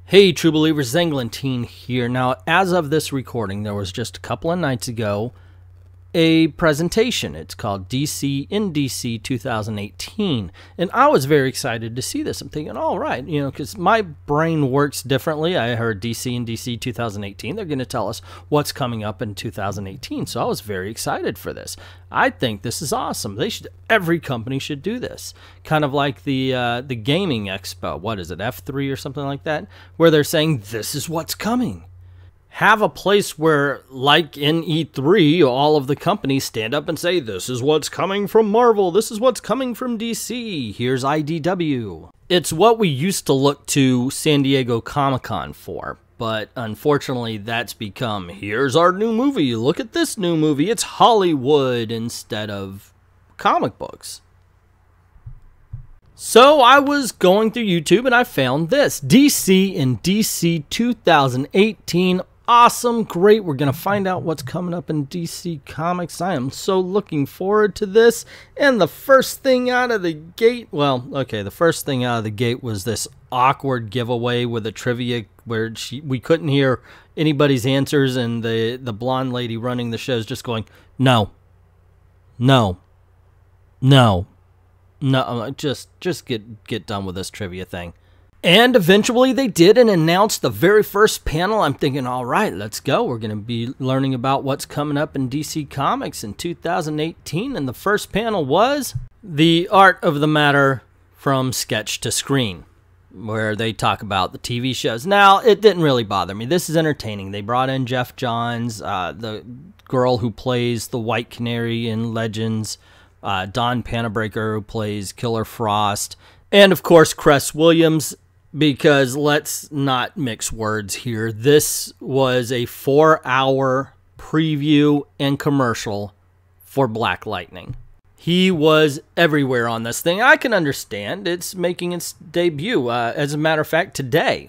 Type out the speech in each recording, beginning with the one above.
Hey True Believers, Englentine here. Now, as of this recording, there was just a couple of nights ago a presentation. It's called DC in DC 2018, and I was very excited to see this. I'm thinking, all right, you know, because my brain works differently. I heard DC in DC 2018. They're going to tell us what's coming up in 2018, so I was very excited for this. I think this is awesome. Every company should do this. Kind of like the gaming expo. What is it, F3 or something like that, where they're saying this is what's coming. Have a place where, like in E3, all of the companies stand up and say, this is what's coming from Marvel, this is what's coming from DC, here's IDW. It's what we used to look to San Diego Comic-Con for, but unfortunately that's become, here's our new movie, look at this new movie, it's Hollywood instead of comic books. So I was going through YouTube and I found this, DC in DC 2018. Awesome, great, we're going to find out what's coming up in DC Comics. I am so looking forward to this. And the first thing out of the gate, well, okay, the first thing out of the gate was this awkward giveaway with a trivia where we couldn't hear anybody's answers, and the blonde lady running the show is just going, no, no, no, no, just get done with this trivia thing. And eventually they did and announced the very first panel. I'm thinking, all right, let's go. We're going to be learning about what's coming up in DC Comics in 2018. And the first panel was the art of the matter from sketch to screen, where they talk about the TV shows. Now, it didn't really bother me. This is entertaining. They brought in Jeff Johns, the girl who plays the White Canary in Legends, Dawn Panabaker, who plays Killer Frost, and, of course, Cress Williams. Because let's not mix words here. This was a 4-hour preview and commercial for Black Lightning. He was everywhere on this thing. I can understand. It's making its debut, as a matter of fact, today,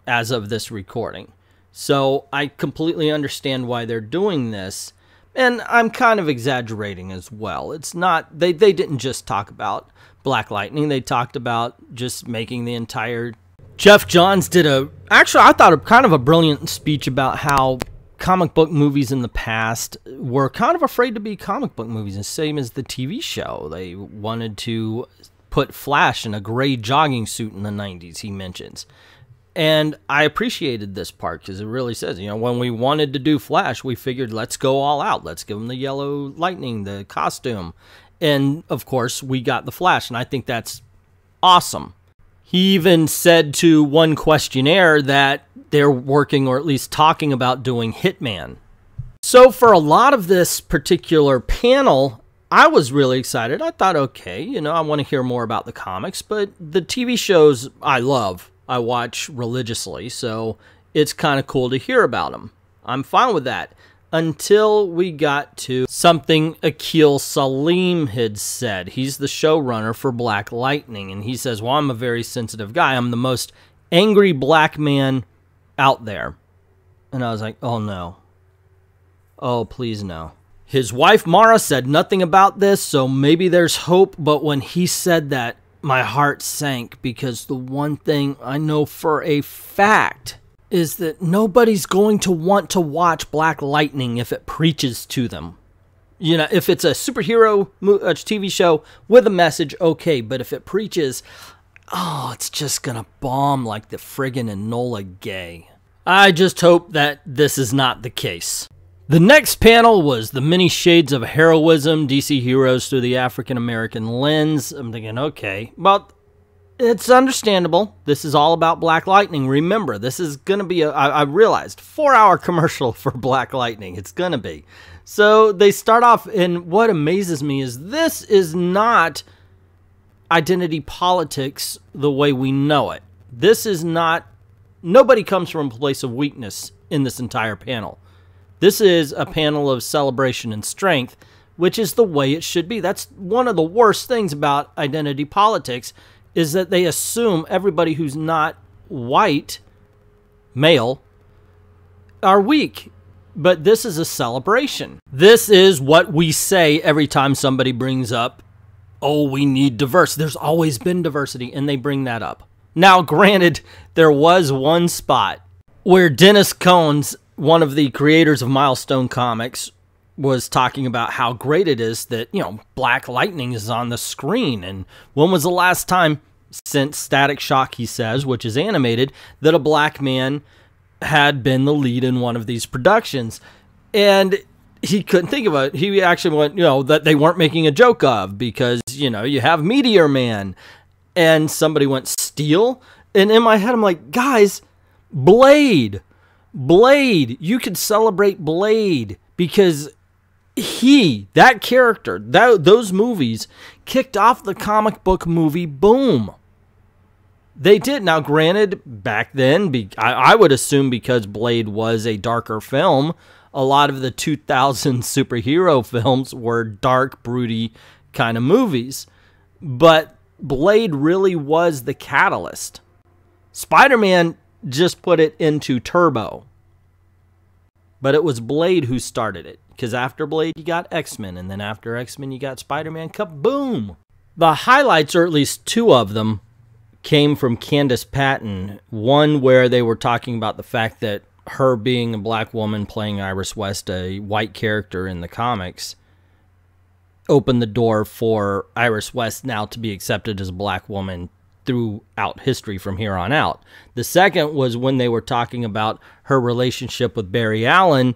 as of this recording. So I completely understand why they're doing this. And I'm kind of exaggerating as well. It's not, they didn't just talk about Black Lightning. They talked about just making the entire... Jeff Johns did actually, I thought kind of a brilliant speech about how comic book movies in the past were kind of afraid to be comic book movies, the same as the TV show. They wanted to put Flash in a gray jogging suit in the 90s, he mentions. And I appreciated this part because it really says, you know, when we wanted to do Flash, we figured let's go all out. Let's give him the yellow lightning, the costume. And, of course, we got the Flash, and I think that's awesome. He even said to one questionnaire that they're working, or at least talking about doing Hitman. So for a lot of this particular panel, I was really excited. I thought, okay, you know, I want to hear more about the comics, but the TV shows I love. I watch religiously, so it's kind of cool to hear about them. I'm fine with that. Until we got to something Akil Salim had said. He's the showrunner for Black Lightning, and he says, well, I'm a very sensitive guy. I'm the most angry black man out there. And I was like, oh no. Oh, please no. His wife Mara said nothing about this, so maybe there's hope, but when he said that, my heart sank, because the one thing I know for a fact is that nobody's going to want to watch Black Lightning if it preaches to them. You know, if it's a superhero TV show with a message, okay, but if it preaches, oh, it's just gonna bomb like the friggin' Enola Gay. I just hope that this is not the case. The next panel was the many shades of heroism, DC heroes through the African-American lens. I'm thinking, okay, well, it's understandable. This is all about Black Lightning. Remember, this is going to be, I realized, 4-hour commercial for Black Lightning. It's going to be. So they start off, and what amazes me is this is not identity politics the way we know it. This is not, nobody comes from a place of weakness in this entire panel. This is a panel of celebration and strength, which is the way it should be. That's one of the worst things about identity politics, is that they assume everybody who's not white, male, are weak. But this is a celebration. This is what we say every time somebody brings up, oh, we need diversity. There's always been diversity, and they bring that up. Now, granted, there was one spot where Dennis Cones, one of the creators of Milestone Comics, was talking about how great it is that, you know, Black Lightning is on the screen. And when was the last time, since Static Shock, he says, which is animated, that a black man had been the lead in one of these productions? And he couldn't think of it. He actually went, you know, that they weren't making a joke of, because, you know, you have Meteor Man. And somebody went, Steel? And in my head, I'm like, guys, Blade. You could celebrate Blade, because that character, those movies kicked off the comic book movie boom. They did. Now, granted, back then, I would assume because Blade was a darker film, a lot of the 2000 superhero films were dark, broody kind of movies. But Blade really was the catalyst. Spider-Man just put it into turbo. But it was Blade who started it. Because after Blade, you got X-Men. And then after X-Men, you got Spider-Man. Kaboom! The highlights, or at least two of them, came from Candace Patton. One where they were talking about the fact that her being a black woman playing Iris West, a white character in the comics, opened the door for Iris West now to be accepted as a black woman throughout history from here on out. The second was when they were talking about her relationship with Barry Allen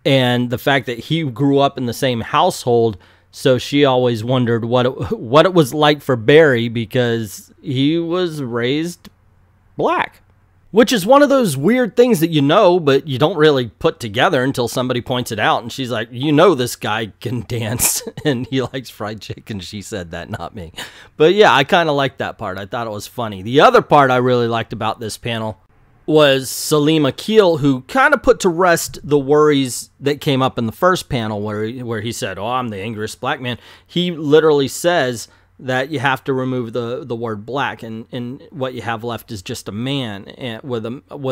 and the fact that he grew up in the same household, so she always wondered what it was like for Barry because he was raised black. Which is one of those weird things that you know, but you don't really put together until somebody points it out. And she's like, you know this guy can dance and he likes fried chicken. She said that, not me. But yeah, I kind of liked that part. I thought it was funny. The other part I really liked about this panel was Salim Akil, who kind of put to rest the worries that came up in the first panel where he said, oh, I'm the angriest black man. He literally says that you have to remove the word black, and what you have left is just a man with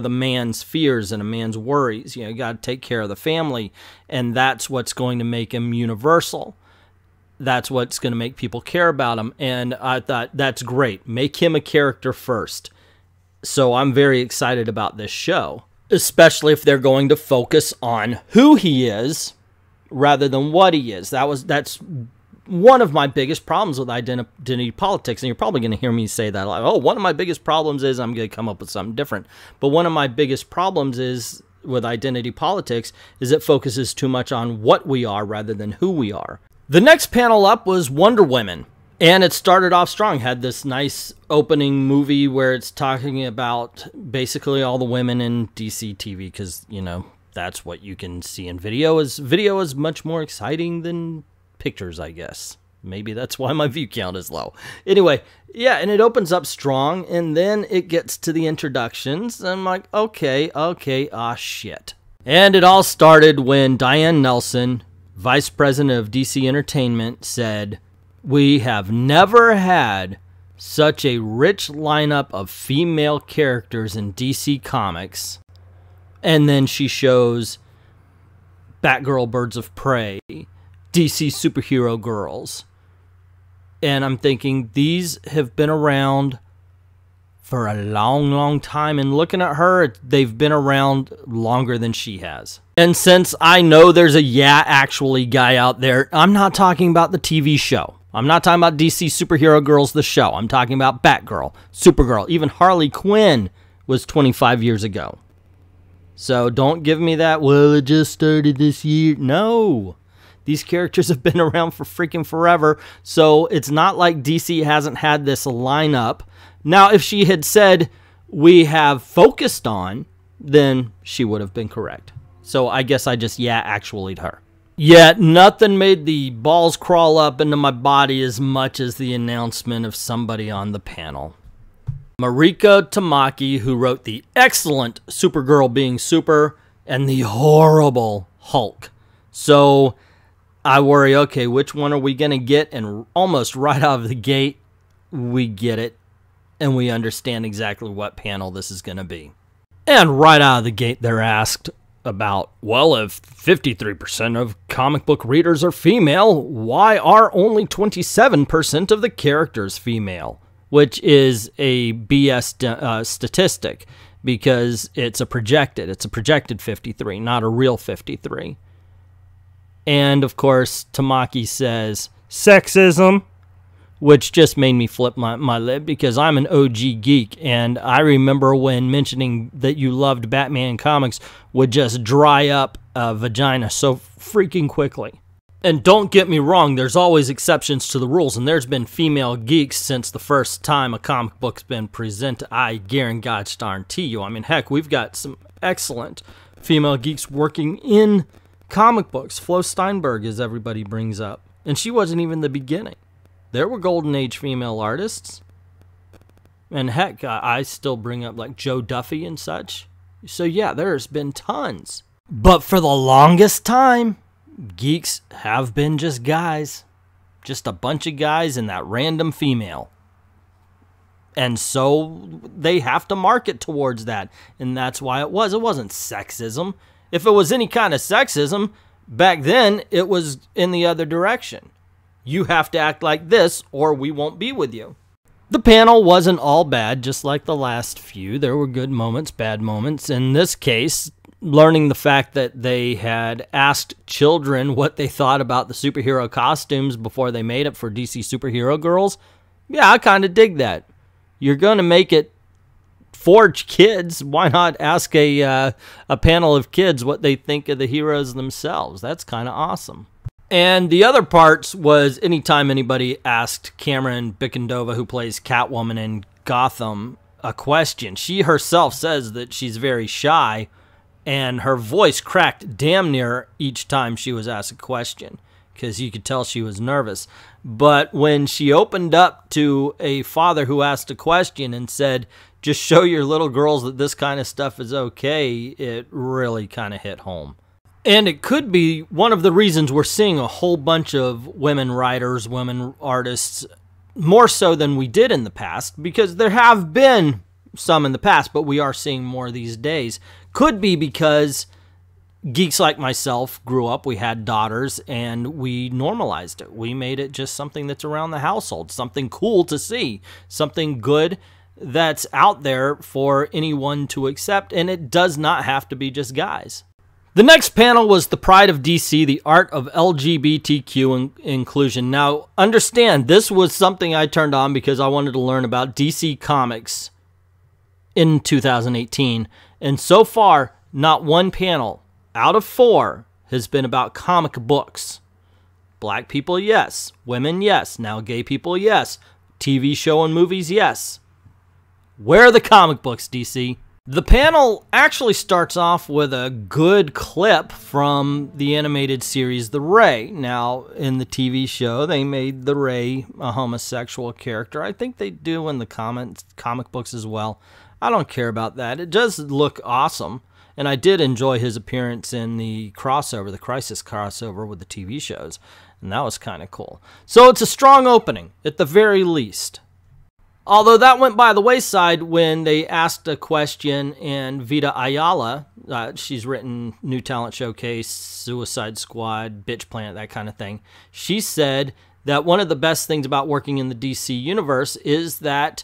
a man's fears and a man's worries. You know, you got to take care of the family, and that's what's going to make him universal. That's what's going to make people care about him, and I thought that's great. Make him a character first. So I'm very excited about this show, especially if they're going to focus on who he is rather than what he is. That's one of my biggest problems with identity politics, and you're probably going to hear me say that, like, oh, one of my biggest problems is I'm going to come up with something different. But one of my biggest problems is with identity politics is it focuses too much on what we are rather than who we are. The next panel up was Wonder Woman, and it started off strong. Had this nice opening movie where it's talking about basically all the women in DC TV, because, you know, that's what you can see in video. Video is much more exciting than pictures, I guess. Maybe that's why my view count is low. Anyway, yeah, and it opens up strong, and then it gets to the introductions, and I'm like, okay, ah, shit. And it all started when Diane Nelson, vice president of DC Entertainment, said, we have never had such a rich lineup of female characters in DC Comics. And then she shows Batgirl, Birds of Prey, DC Superhero Girls. And I'm thinking, these have been around for a long, long time. And looking at her, they've been around longer than she has. And since I know there's a Yeah Actually guy out there, I'm not talking about the TV show. I'm not talking about DC Superhero Girls, the show. I'm talking about Batgirl, Supergirl. Even Harley Quinn was 25 years ago. So don't give me that, well, it just started this year. No. These characters have been around for freaking forever, so it's not like DC hasn't had this lineup. Now, if she had said, we have focused on, then she would have been correct. So I guess I just, yeah, actually'd her. Yet nothing made the balls crawl up into my body as much as the announcement of somebody on the panel. Mariko Tamaki, who wrote the excellent Supergirl Being Super and the horrible Hulk. So I worry, okay, which one are we going to get? And almost right out of the gate, we get it. And we understand exactly what panel this is going to be. And right out of the gate, they're asked about, well, if 53% of comic book readers are female, why are only 27% of the characters female? which is a BS statistic because it's a projected 53, not a real 53. And, of course, Tamaki says, sexism, which just made me flip my lid because I'm an OG geek, and I remember when mentioning that you loved Batman comics would just dry up a vagina so freaking quickly. And don't get me wrong, there's always exceptions to the rules, and there's been female geeks since the first time a comic book's been presented. I guarantee you. I mean, heck, we've got some excellent female geeks working in comic books. Flo Steinberg, as everybody brings up. And she wasn't even the beginning. There were golden age female artists. And heck, I still bring up like Joe Duffy and such. So yeah, there's been tons. But for the longest time, geeks have been just guys. Just a bunch of guys and that random female. And so they have to market towards that. And that's why it wasn't sexism. If it was any kind of sexism, back then it was in the other direction. You have to act like this or we won't be with you. The panel wasn't all bad, just like the last few. There were good moments, bad moments. In this case, learning the fact that they had asked children what they thought about the superhero costumes before they made it for DC Superhero Girls, yeah, I kind of dig that. You're going to make it for kids. Why not ask a panel of kids what they think of the heroes themselves? That's kind of awesome. And the other parts was anytime anybody asked Cameron Bickendova, who plays Catwoman in Gotham, a question. She herself says that she's very shy, and her voice cracked damn near each time she was asked a question because you could tell she was nervous. But when she opened up to a father who asked a question and said, just show your little girls that this kind of stuff is okay, it really kind of hit home. And it could be one of the reasons we're seeing a whole bunch of women writers, women artists, more so than we did in the past, because there have been some in the past, but we are seeing more these days. Could be because geeks like myself grew up, we had daughters, and we normalized it. We made it just something that's around the household, something cool to see, something good that's out there for anyone to accept, and it does not have to be just guys. The next panel was The Pride of DC, the art of LGBTQ inclusion. Now, understand, this was something I turned on because I wanted to learn about DC Comics in 2018. And so far, not one panel out of 4 has been about comic books. Black people, yes. Women, yes. Now gay people, yes. TV show and movies, yes. Where are the comic books, DC? The panel actually starts off with a good clip from the animated series The Ray. Now, in the TV show, they made the Ray a homosexual character. I think they do in the comic books as well. I don't care about that. It does look awesome. And I did enjoy his appearance in the crossover, the Crisis crossover with the TV shows. And that was kind of cool. So it's a strong opening, at the very least. Although that went by the wayside when they asked a question, and Vita Ayala, she's written New Talent Showcase, Suicide Squad, Bitch Planet, that kind of thing. She said that one of the best things about working in the DC universe is that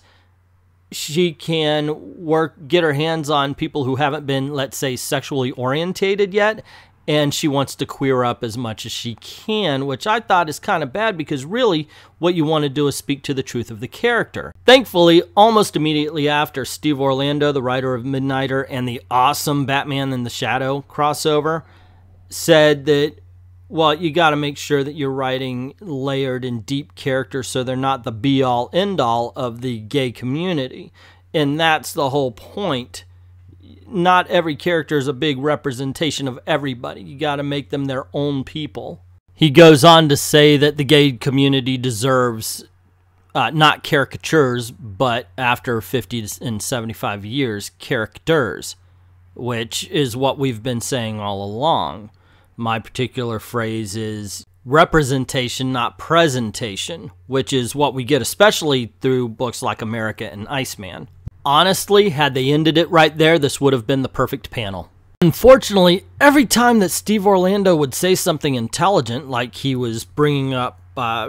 she can get her hands on people who haven't been, let's say, sexually orientated yet, and she wants to queer up as much as she can, which I thought is kind of bad because really what you want to do is speak to the truth of the character. Thankfully, almost immediately after, Steve Orlando, the writer of Midnighter and the awesome Batman in the Shadow crossover, said that, well, you got to make sure that you're writing layered and deep characters so they're not the be-all, end-all of the gay community. And that's the whole point. Not every character is a big representation of everybody. You got to make them their own people. He goes on to say that the gay community deserves not caricatures, but after 50 and 75 years, characters, which is what we've been saying all along. My particular phrase is representation, not presentation, which is what we get especially through books like America and Iceman. Honestly, had they ended it right there, this would have been the perfect panel. Unfortunately, every time that Steve Orlando would say something intelligent, like he was bringing up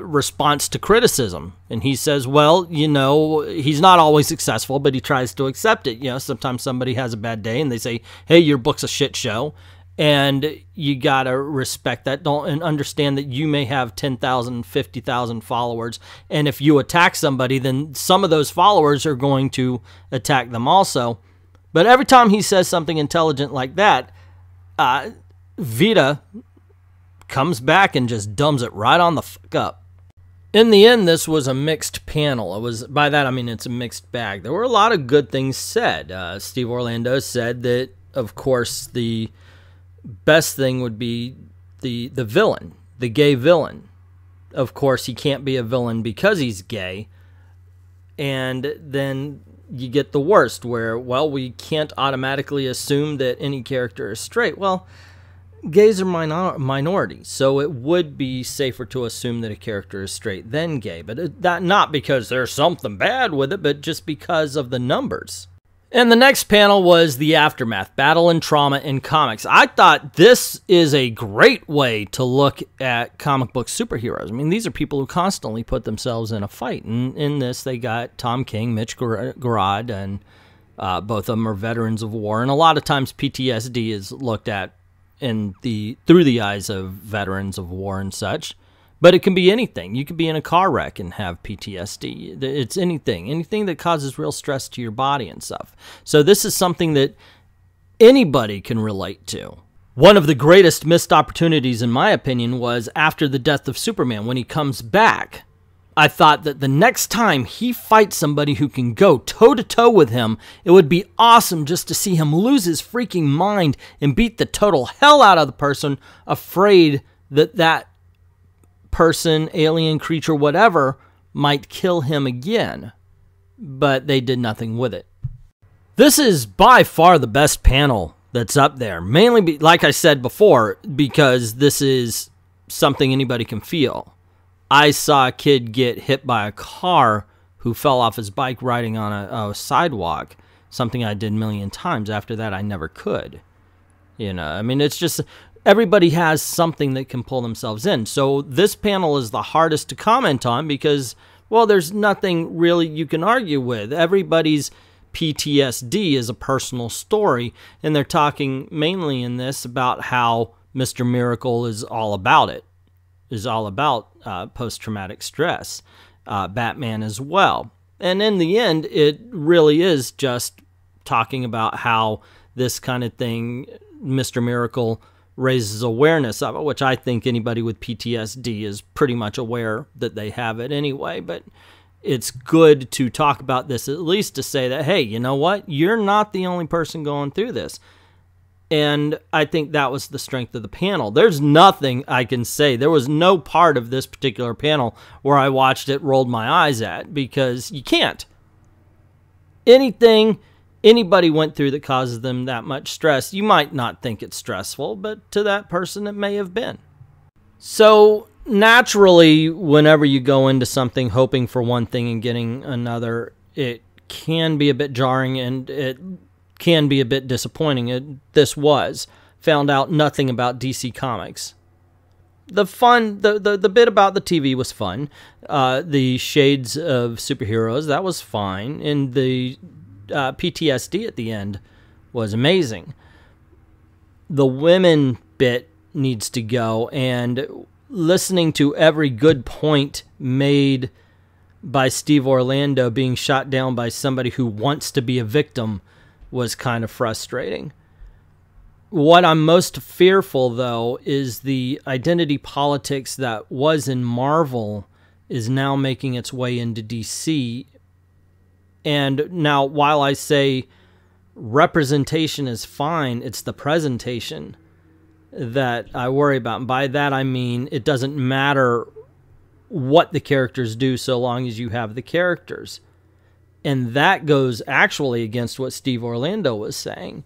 response to criticism, and he says, well, you know, he's not always successful, but he tries to accept it. You know, sometimes somebody has a bad day and they say, hey, your book's a shit show, and you gotta respect that. And understand that you may have 10,000, 50,000 followers, and if you attack somebody, then some of those followers are going to attack them also. But every time he says something intelligent like that, Vita comes back and just dumbs it right on the fuck up. In the end, this was a mixed panel. It was, by that I mean it's a mixed bag. There were a lot of good things said. Steve Orlando said that, of course, the best thing would be the villain, the gay villain. Of course, he can't be a villain because he's gay. And then you get the worst, where, well, we can't automatically assume that any character is straight. Well, gays are minorities, so it would be safer to assume that a character is straight than gay. But that not because there's something bad with it, but just because of the numbers. And the next panel was the aftermath, battle and trauma in comics. I thought this is a great way to look at comic book superheroes. I mean, these are people who constantly put themselves in a fight. And in this, they got Tom King, Mitch Gerads, and both of them are veterans of war. And a lot of times PTSD is looked at through the eyes of veterans of war and such. But it can be anything. You could be in a car wreck and have PTSD. It's anything that causes real stress to your body and stuff. So this is something that anybody can relate to. One of the greatest missed opportunities, in my opinion, was after the death of Superman. When he comes back, I thought that the next time he fights somebody who can go toe-to-toe with him, it would be awesome just to see him lose his freaking mind and beat the total hell out of the person, afraid that that person, alien creature, whatever, might kill him again. But they did nothing with it. This is by far the best panel that's up there. Mainly, like I said before, because this is something anybody can feel. I saw a kid get hit by a car who fell off his bike riding on a sidewalk. Something I did a million times. After that, I never could. You know, I mean, it's just, everybody has something that can pull themselves in. So this panel is the hardest to comment on because, well, there's nothing really you can argue with. Everybody's PTSD is a personal story, and they're talking mainly in this about how Mr. Miracle is all about it. Is all about post-traumatic stress. Batman as well. And in the end, it really is just talking about how this kind of thing, Mr. Miracle raises awareness of it, which I think anybody with PTSD is pretty much aware that they have it anyway. But it's good to talk about this, at least to say that, hey, you know what? You're not the only person going through this. And I think that was the strength of the panel. There's nothing I can say. There was no part of this particular panel where I watched it, rolled my eyes at, because you can't. Anything anybody went through that causes them that much stress, you might not think it's stressful, but to that person it may have been. So naturally, whenever you go into something hoping for one thing and getting another, it can be a bit jarring, and it can be a bit disappointing. This was. Found out nothing about DC Comics. The bit about the TV was fun. The shades of superheroes, that was fine. And the PTSD at the end was amazing. The women bit needs to go, and listening to every good point made by Steve Orlando being shot down by somebody who wants to be a victim was kind of frustrating. What I'm most fearful, though, is the identity politics that was in Marvel is now making its way into DC. And now, while I say representation is fine, it's the presentation that I worry about. And by that I mean it doesn't matter what the characters do so long as you have the characters. And that goes actually against what Steve Orlando was saying.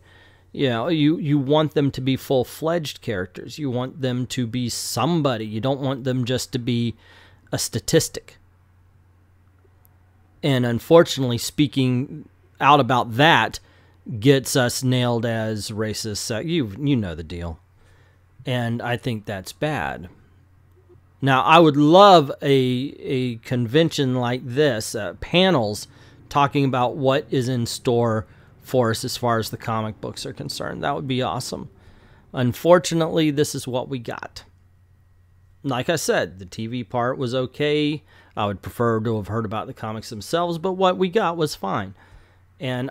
You know, you want them to be full-fledged characters. You want them to be somebody. You don't want them just to be a statistic. And unfortunately, speaking out about that gets us nailed as racist. You know the deal. And I think that's bad. Now, I would love a convention like this, panels talking about what is in store for us as far as the comic books are concerned. That would be awesome. Unfortunately, this is what we got. Like I said, the TV part was okay. I would prefer to have heard about the comics themselves, but what we got was fine. And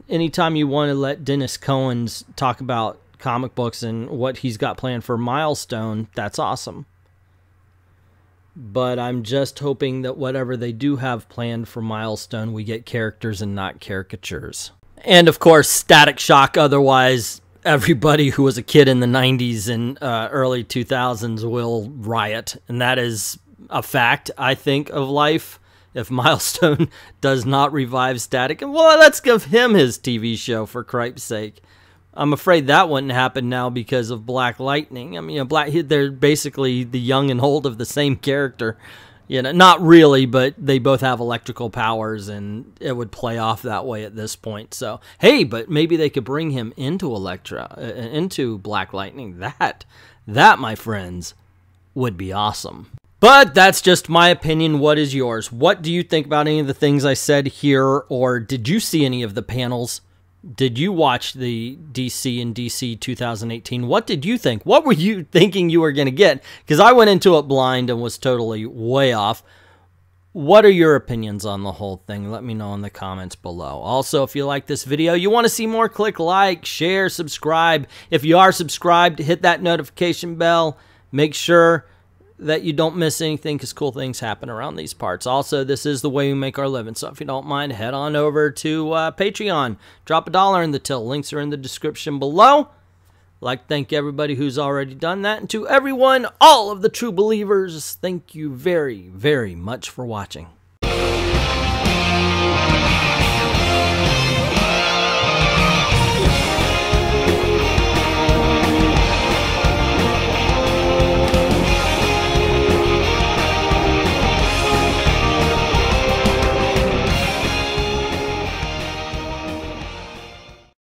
anytime you want to let Dennis Cohen's talk about comic books and what he's got planned for Milestone, that's awesome. But I'm just hoping that whatever they do have planned for Milestone, we get characters and not caricatures. And of course, Static Shock, otherwise everybody who was a kid in the 90s and early 2000s will riot. And that is a fact, I think, of life. If Milestone does not revive Static, well, let's give him his TV show, for cripe's sake. I'm afraid that wouldn't happen now because of Black Lightning. I mean, they're basically the young and old of the same character. You know, not really, but they both have electrical powers, and it would play off that way at this point. So, hey, but maybe they could bring him into into Black Lightning. That, my friends, would be awesome. But that's just my opinion. What is yours? What do you think about any of the things I said here, or did you see any of the panels? Did you watch the DC and DC 2018? What did you think? What were you thinking you were going to get? Because I went into it blind and was totally way off. What are your opinions on the whole thing? Let me know in the comments below. Also, if you like this video, you want to see more, click like, share, subscribe. If you are subscribed, hit that notification bell. Make sure that you don't miss anything, because cool things happen around these parts. Also, this is the way we make our living, so if you don't mind, head on over to Patreon. Drop $1 in the till. Links are in the description below. I'd like to thank everybody who's already done that, and to everyone, all of the true believers, thank you very, very much for watching.